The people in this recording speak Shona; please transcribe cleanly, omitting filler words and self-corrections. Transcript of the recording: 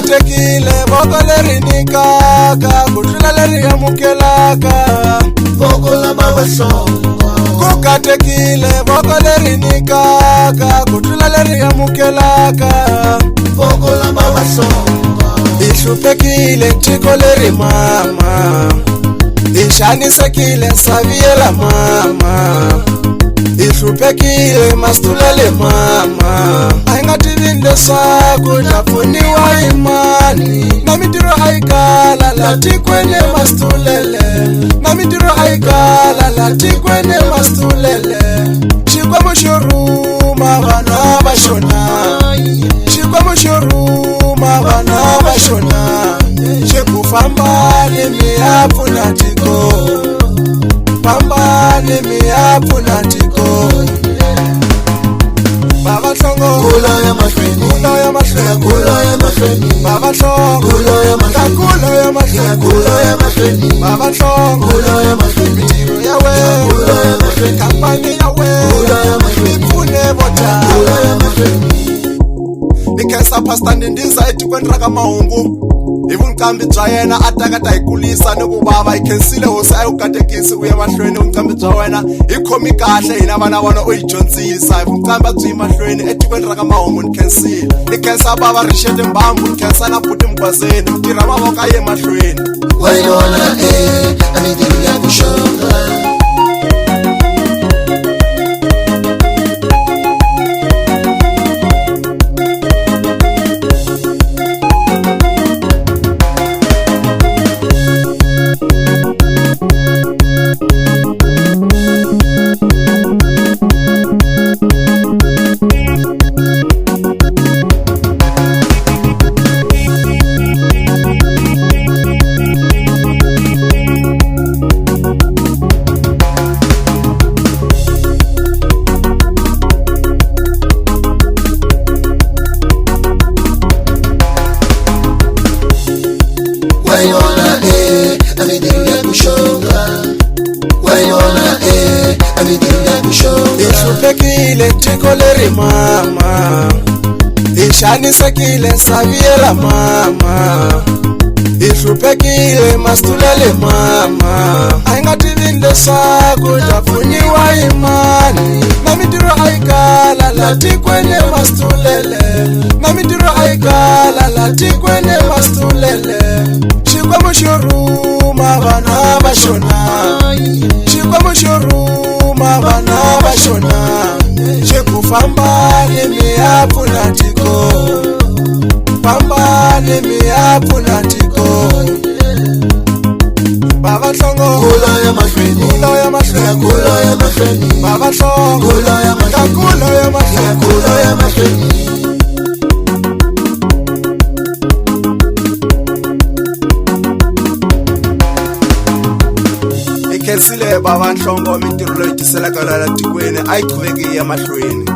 katekile voko leri nikaka ku tlula leri amukelaka voko la mavahlonga ku katekile voko leri nikaka ku tlula leri amukelaka voko la mavahlonga ihluphekile tiko leri mama ishanisekile saviyela mama ihluphekile masitulele mama ayingativini leswaku ta pfuniwa hi mani na mintirho a yi kala la tikweni masitulele na mintirho a yi kala la tikweni masitulele xikwembu xo rhuma vana va xona xikwembu xo rhuma vana va xona xi ku fambani mi ya pfuna tiko fambani mi ya pfuna tiko baba hlongo kula ya mahlweni kula ya mahlweni kula ya mahlweni baba hlongo kula ya mahlweni kula ya mahlweni kula ya mahlweni baba hlongo kula ya mahlweni mintirho ya wena kula ya mahlweni kampani ya kula ya wena mahlweni mi pfune votala kula ya mahlweni ni khensa pastor Ndindiza etikweni ra ka Mahungu hi vuqambi bya yena a takata hi kulisa ni ku vava hi khensile hosi a yi ku katekisi u ya mahlweni vuqambi bya wena hi khomi kahle hina vana vona u yi dyondzisa hi vuqambi byi mahlweni etikweni ra ka Mahungu ni khensile ni khensa bava Rixete Mbambu ni khensa na Buti Mgwazeni mi tirha mavoko a ye mahlweni wayona a mintirho ya ku xonga wayona a mintirho ya ku xonga wayona a mintirho ya ku xonga ihluphekile tiko leri mama ishanisekile saviyela mama ihluphekile masitulele mama a yi nga tivini leswaku ta pfuniwa hi mani na mintirho a yi kala la tikweni masitulele na mintirho a yi kala la tikweni masitulele xikwembu xo rhuma vana va xona xikwembu xo rhuma vana va xona xi ku fambani mi ya pfuna tiko fambani mi ya pfuna tiko baba hlongo kula ya mahlweni kula ya mahlweni kula ya mahlweni baba hlongo kula ya mahlweni kula ya mahlweni kula ya mahlweni hi khensile bava Nhlongo mintirho leyi tiselaka la tikweni a yi qhuveki ya mahlweni